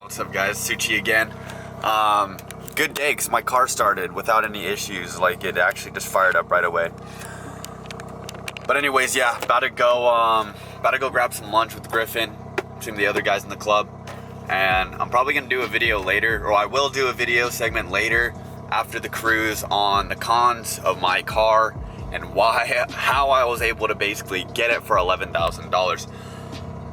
What's up, guys? Suchi again. Good day, because my car started without any issues. Like, it actually just fired up right away. But anyways, yeah, about to go grab some lunch with Griffin, some of the other guys in the club. And I'm probably gonna do a video later, or I will do a video segment later after the cruise on the cons of my car and how I was able to basically get it for $11,000.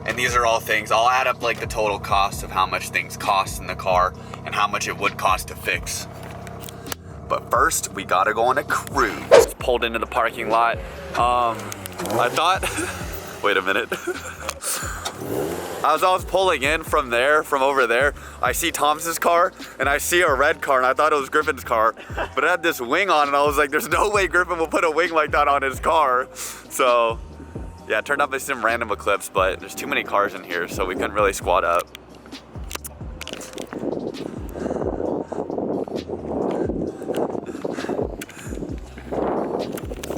And these are all things, I'll add up like the total cost of how much things cost in the car and how much it would cost to fix. But first, we gotta go on a cruise. Just pulled into the parking lot. I thought, wait a minute. As I was pulling in from over there, I see Thomas's car and I see a red car and I thought it was Griffin's car, but it had this wing on and I was like, there's no way Griffin will put a wing like that on his car. So yeah, it turned out by some random eclipse, but there's too many cars in here, so we couldn't really squat up.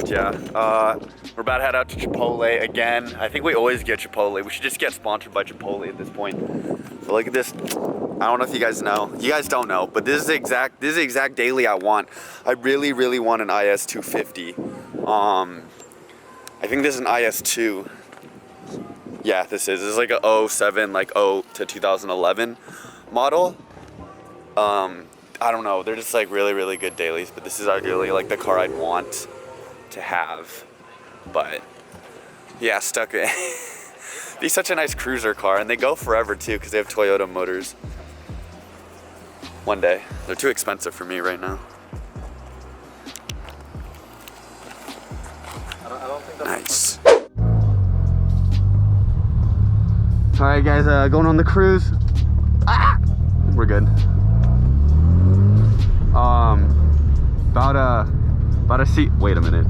Yeah, we're about to head out to Chipotle again. I think we always get Chipotle. We should just get sponsored by Chipotle at this point. But look at this. I don't know if you guys know. You guys don't know, but this is the exact daily I want. I really, really want an IS250. I think this is an IS2. Yeah, this is like a 07, like 0 to 2011 model. I don't know. They're just like really, really good dailies, but this is ideally like the car I'd want to have. But yeah, stuck it. Be such a nice cruiser car, and they go forever too because they have Toyota motors. One day. They're too expensive for me right now. I don't think that's nice. All right, guys, going on the cruise. We're good. About a seat. Wait a minute.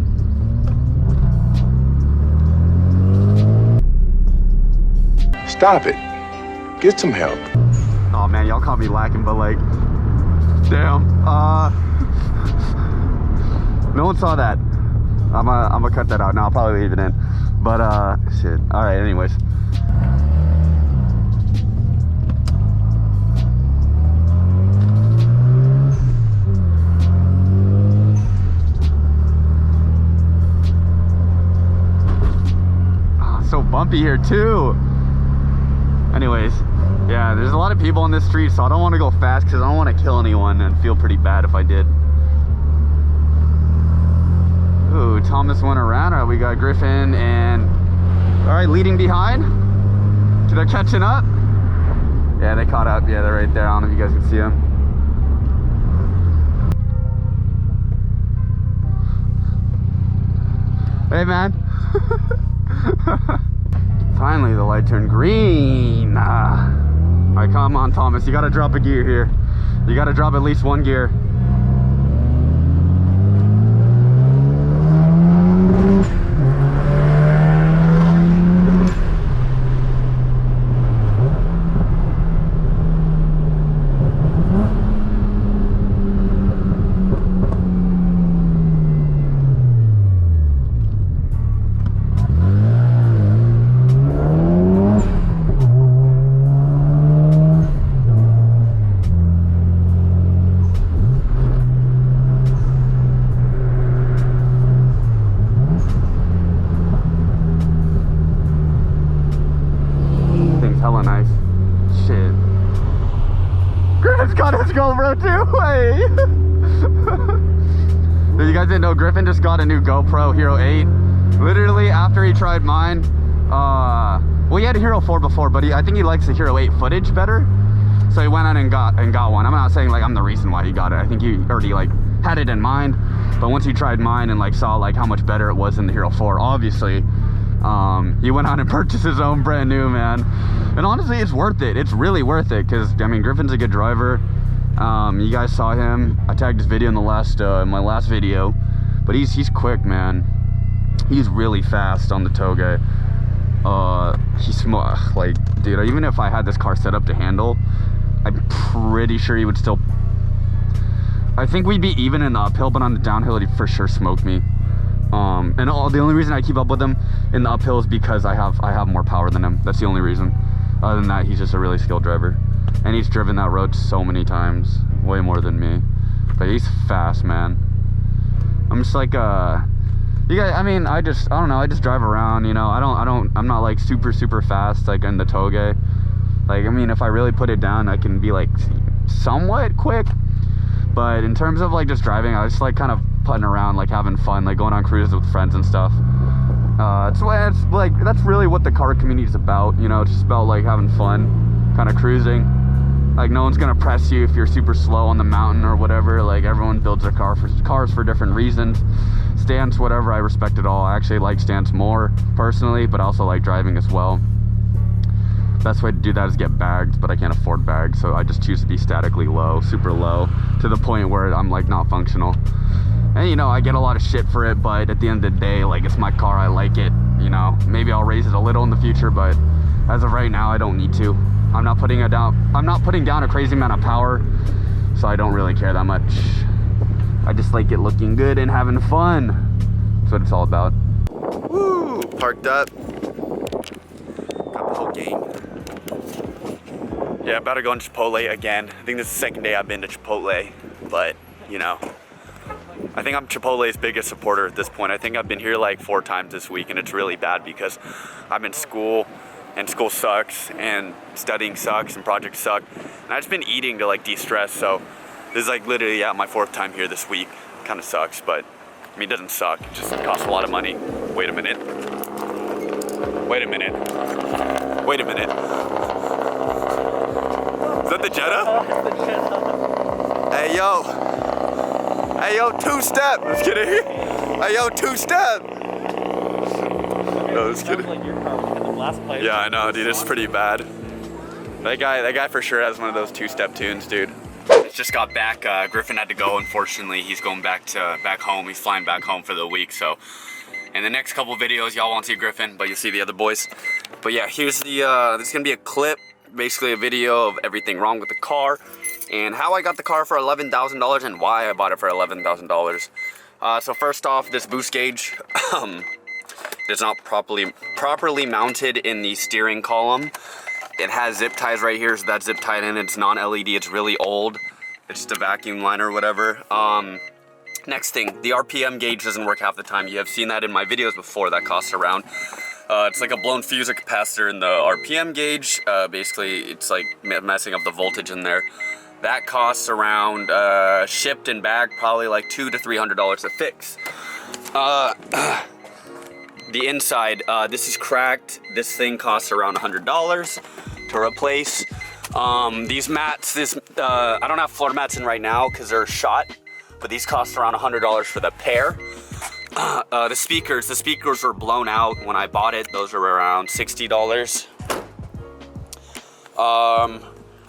Stop it. Get some help. Oh man, y'all caught me lacking, but like, damn. No one saw that. I'm gonna cut that out. No, I'll probably leave it in. But shit. All right. Anyways. So bumpy here too. Anyways, yeah, there's a lot of people on this street, so I don't want to go fast because I don't want to kill anyone and feel pretty bad if I did. Ooh, Thomas went around. All right, we got Griffin and all right, leading behind. They're catching up. Yeah, they caught up. Yeah, they're right there. I don't know if you guys can see them. Hey, man. Finally, the light turned green. All right, come on, Thomas. You gotta drop a gear here. You gotta drop at least one gear. Hella nice. Shit. Griffin's got his GoPro too. Hey. You guys didn't know Griffin just got a new GoPro Hero 8. Literally after he tried mine. Well, he had a Hero 4 before, but I think he likes the Hero 8 footage better. So he went out and got one. I'm not saying like I'm the reason why he got it. I think he already like had it in mind. But once he tried mine and like saw like how much better it was than the Hero 4, obviously. He went out and purchased his own brand new, man. And honestly, it's worth it. It's really worth it because I mean, Griffin's a good driver. You guys saw him. I tagged his video in the my last video, but he's quick, man. He's really fast on the toge. He's smart. Like, dude, even if I had this car set up to handle, I'm pretty sure he would still. I think we'd be even in the uphill, but on the downhill, he'd for sure smoke me. And the only reason I keep up with him in the uphill is because I have more power than him. That's the only reason. Other than that, he's just a really skilled driver. And he's driven that road so many times, way more than me. But he's fast, man. I'm just like, you guys, I mean, I don't know, I just drive around, you know. I'm not like super fast, like in the toge. Like, I mean, if I really put it down, I can be like somewhat quick. But in terms of like just driving, I just like kind of putting around, like having fun, like going on cruises with friends and stuff. It's like, that's really what the car community is about, you know. It's just about like having fun, kind of cruising. Like, no one's gonna press you if you're super slow on the mountain or whatever. Like, everyone builds their cars for different reasons. Stance, whatever, I respect it all. I actually like stance more personally, but I also like driving as well. Best way to do that is get bags, but I can't afford bags, so I just choose to be statically low, super low, to the point where I'm like not functional. And you know, I get a lot of shit for it, but at the end of the day, like, it's my car, I like it, you know. Maybe I'll raise it a little in the future, but as of right now, I don't need to. I'm not putting down a crazy amount of power, so I don't really care that much. I just like it looking good and having fun. That's what it's all about. Woo! Parked up. Got the whole gang. Yeah, about to go on Chipotle again. I think this is the second day I've been to Chipotle, but you know, I think I'm Chipotle's biggest supporter at this point. I think I've been here like 4 times this week, and it's really bad because I'm in school, and school sucks, and studying sucks, and projects suck. And I've just been eating to like de-stress, so this is like literally, yeah, my 4th time here this week. Kind of sucks, but I mean, it doesn't suck. It just costs a lot of money. Wait a minute. Wait a minute. Wait a minute. Is that the Jetta? Hey, yo. Hey, yo, 2-step. Just kidding. Hey, yo, 2-step. No, just kidding. Like your car was in the last place. Yeah, I know, dude. It's pretty bad. That guy for sure has one of those 2-step tunes, dude. Just got back. Griffin had to go, unfortunately. He's going back home. He's flying back home for the week, so in the next couple videos, y'all won't see Griffin, but you'll see the other boys. But yeah, here's the, this is gonna be a clip, basically a video of everything wrong with the car, and how I got the car for $11,000 and why I bought it for $11,000. So first off, this boost gauge is not properly mounted in the steering column. It has zip ties right here, so that's zip tied in. It's non-LED, it's really old. It's just a vacuum liner or whatever. Next thing, the RPM gauge doesn't work half the time. You have seen that in my videos before. That costs around, it's like a blown fuse or capacitor in the RPM gauge. Basically, it's like messing up the voltage in there. That costs around, shipped and bagged, probably like $200 to $300 to fix. The inside, this is cracked. This thing costs around $100 to replace. These mats, I don't have floor mats in right now because they're shot, but these cost around $100 for the pair. The speakers were blown out when I bought it. Those are around $60.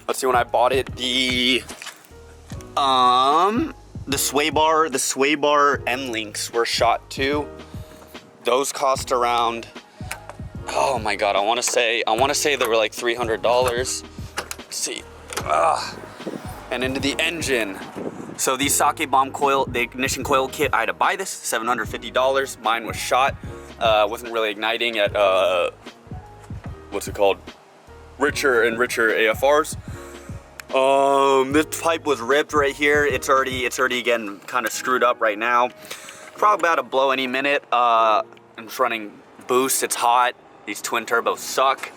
Let's see, when I bought it, the sway bar end links were shot too. Those cost around, oh my god, I want to say they were like $300. Let's see, and into the engine. So the sake bomb coil, the ignition coil kit, I had to buy this, $750. Mine was shot, wasn't really igniting at what's it called, richer and richer AFRs. This pipe was ripped right here. It's already again kind of screwed up right now. Probably about to blow any minute. I'm just running boost, it's hot. These twin turbos suck.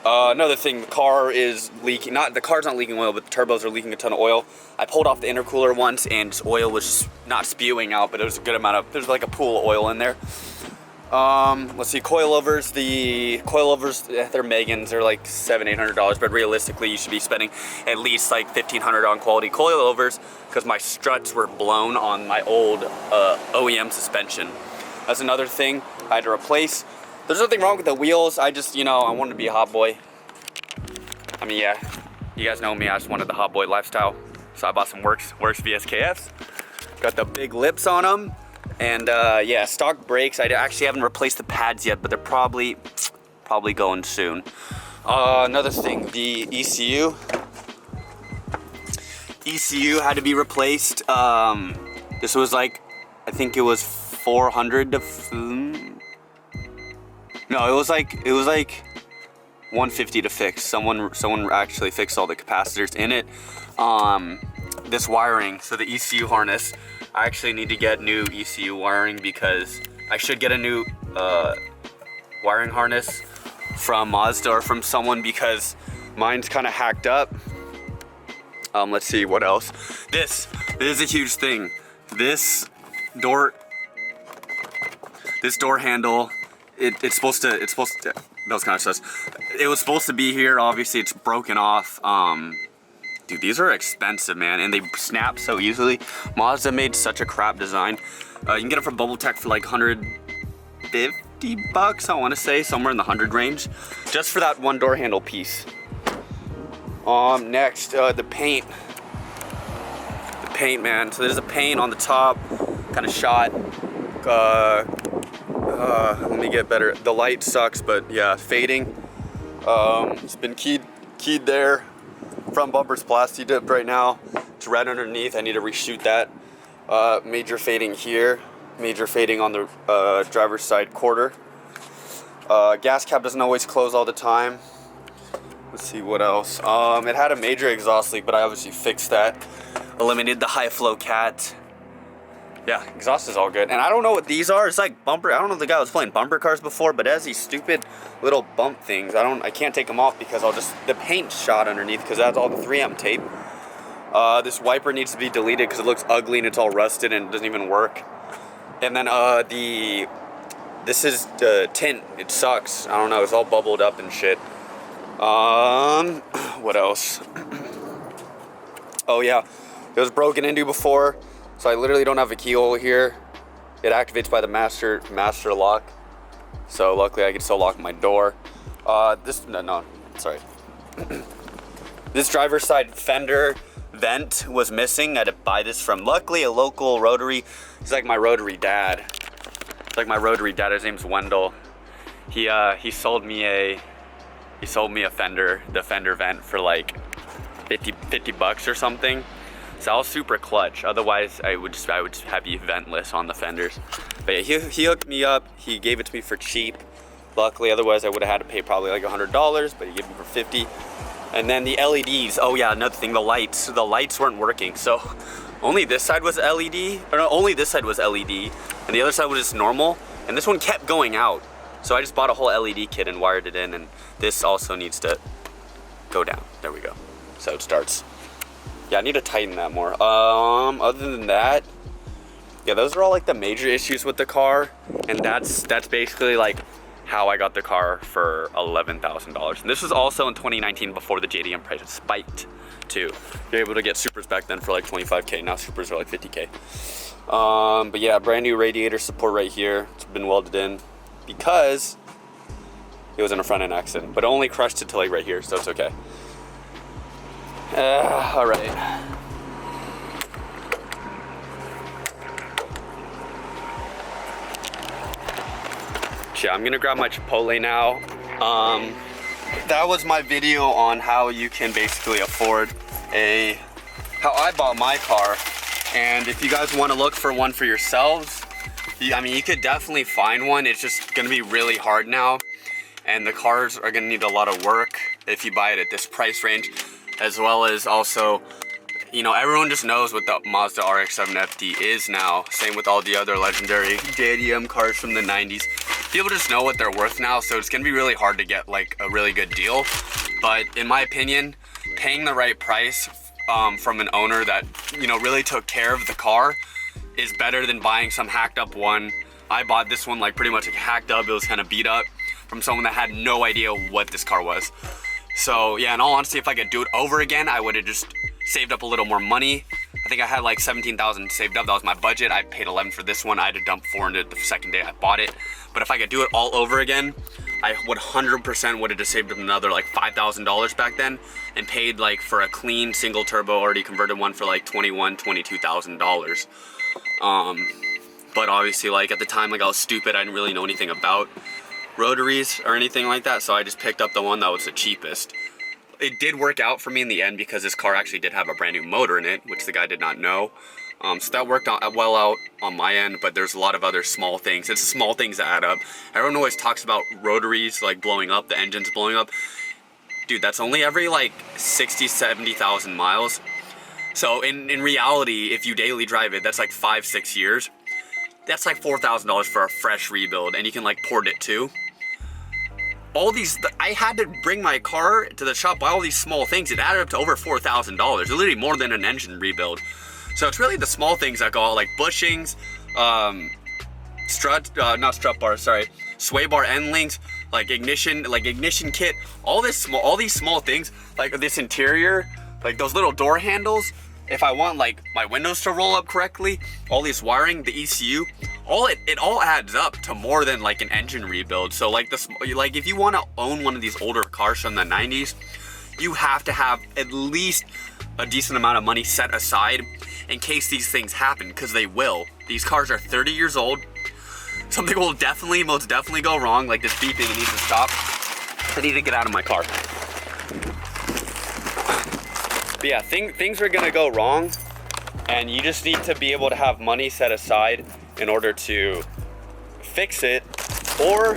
Another thing, the car is leaking, the car's not leaking oil, but the turbos are leaking a ton of oil. I pulled off the intercooler once and oil was just not spewing out, but there was a good amount of, there's like a pool of oil in there. Let's see, coilovers, they're Megans, they're like $700, $800, but realistically you should be spending at least like $1,500 on quality coilovers because my struts were blown on my old OEM suspension. That's another thing I had to replace. There's nothing wrong with the wheels, I just, you know, I wanted to be a hot boy. I mean, yeah, you guys know me, I just wanted the hot boy lifestyle. So I bought some Works VSKFs, got the big lips on them. And yeah, stock brakes. I actually haven't replaced the pads yet, but they're probably going soon. Another thing, the ECU had to be replaced. This was like, I think it was 400 to, no, it was like 150 to fix. Someone actually fixed all the capacitors in it. This wiring, so the ECU harness, I actually need to get new ECU wiring because I should get a new wiring harness from Mazda or from someone because mine's kind of hacked up. Let's see what else. This is a huge thing. This door handle, it's supposed to, that was kind of sus. It was supposed to be here, obviously it's broken off. Dude, these are expensive, man, and they snap so easily. Mazda made such a crap design. You can get it from Bubble Tech for like 150 bucks, I want to say, somewhere in the 100 range, just for that one door handle piece. Next, the paint. The paint, man. So there's a paint on the top, kind of shot. Let me get better. The light sucks, but yeah, fading. It's been keyed there. Front bumper's plasti dipped right now. It's red underneath. I need to reshoot that. Major fading here. Major fading on the driver's side quarter. Gas cap doesn't always close all the time. Let's see what else. It had a major exhaust leak, but I obviously fixed that. Eliminated the high flow cat. Yeah, exhaust is all good. And I don't know what these are. It's like bumper. I don't know if the guy was playing bumper cars before, but it has these stupid little bump things. I can't take them off because the paint's shot underneath because that's all the 3M tape. This wiper needs to be deleted because it looks ugly and it's all rusted and it doesn't even work. And then this is the tint. It sucks. I don't know. It's all bubbled up and shit. What else? Oh yeah, it was broken into before. So I literally don't have a keyhole here. It activates by the master lock. So luckily I can still lock my door. Sorry. This driver's side fender vent was missing. I had to buy this from, luckily, a local rotary. He's like my rotary dad. His name's Wendell. He sold me a fender, the fender vent for like 50 bucks or something. So I was super clutch. Otherwise, I would have you ventless on the fenders. But yeah, he hooked me up. He gave it to me for cheap. Luckily, otherwise I would have had to pay probably like $100, but he gave me for 50. And then the LEDs. Oh yeah, another thing, the lights weren't working. So only this side was LED, or no, only this side was LED, and the other side was just normal. And this one kept going out. So I just bought a whole LED kit and wired it in, and this also needs to go down. There we go. So it starts. Yeah, I need to tighten that more. Other than that, yeah, those are all like the major issues with the car, and that's basically like how I got the car for $11,000. And this was also in 2019 before the JDM price spiked too. You're able to get Supers back then for like 25K. Now Supers are like 50K. But yeah, brand new radiator support right here. It's been welded in because it was in a front end accident, but it only crushed it to like right here, so it's okay. All right. Yeah, I'm gonna grab my Chipotle now. That was my video on how you can basically afford how I bought my car. And if you guys want to look for one for yourselves, I mean, you could definitely find one. It's just gonna be really hard now, and the cars are gonna need a lot of work if you buy it at this price range, as well as also, you know, everyone just knows what the Mazda RX7 FD is now. Same with all the other legendary JDM cars from the 90s. People just know what they're worth now, so it's gonna be really hard to get like a really good deal. But in my opinion, paying the right price from an owner that, you know, really took care of the car is better than buying some hacked up one. I bought this one like pretty much like hacked up. It was kind of beat up from someone that had no idea what this car was. So yeah, in all honesty, if I could do it over again, I would have just saved up a little more money. I think I had like 17,000 saved up. That was my budget. I paid 11 for this one. I had to dump 400 the second day I bought it. But if I could do it all over again, I would 100% would have just saved up another like $5,000 back then, and paid like for a clean single turbo already converted one for like $22,000. But obviously, like at the time, like I was stupid. I didn't really know anything about rotaries or anything like that, so I just picked up the one that was the cheapest. It did work out for me in the end because this car actually did have a brand new motor in it, which the guy did not know. So that worked out well out on my end, but there's a lot of other small things. It's the small things that add up. Everyone always talks about rotaries like blowing up, the engines blowing up. Dude, that's only every like 60, 70,000 miles. So in reality, if you daily drive it, that's like 5-6 years. That's like $4,000 for a fresh rebuild, and you can like port it too. All these, I had to bring my car to the shop, buy all these small things. It added up to over $4,000, literally more than an engine rebuild. So it's really the small things that go out, like bushings, sway bar end links, like ignition kit, all these small things, like this interior, like those little door handles. If I want like my windows to roll up correctly, all this wiring, the ECU, it all adds up to more than like an engine rebuild. So like if you want to own one of these older cars from the 90s, you have to have at least a decent amount of money set aside in case these things happen, because they will. These cars are 30 years old. Something will most definitely go wrong, like this beeping. It needs to stop. I need to get out of my car. But yeah, things are gonna go wrong, and you just need to be able to have money set aside in order to fix it, or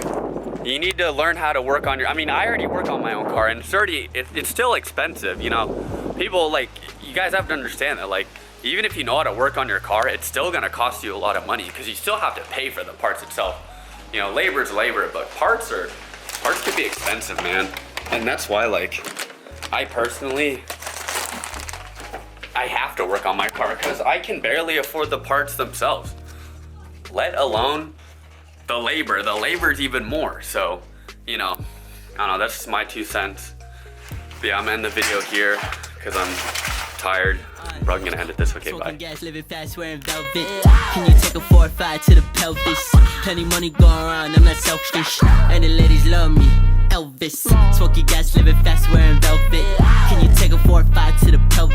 you need to learn how to work on your, I mean, I already work on my own car, and it's still expensive, you know. People, like, you guys have to understand that, like, even if you know how to work on your car, it's still gonna cost you a lot of money, because you still have to pay for the parts itself. You know, labor is labor, but parts could be expensive, man. And that's why, like, I personally, I have to work on my car because I can barely afford the parts themselves, let alone the labor. The labor's even more. So, you know, I don't know, that's just my 2 cents. But yeah, I'm gonna end the video here because I'm tired. I'm probably gonna end it this. Okay, bye. Gas, living fast, wearing velvet. Can you take a 4 or 5 to the pelvis? Plenty money going around, I'm not selfish. And the ladies love me, Elvis. Smoky gas, living fast, wearing velvet. Can you take a 4 or 5 to the pelvis?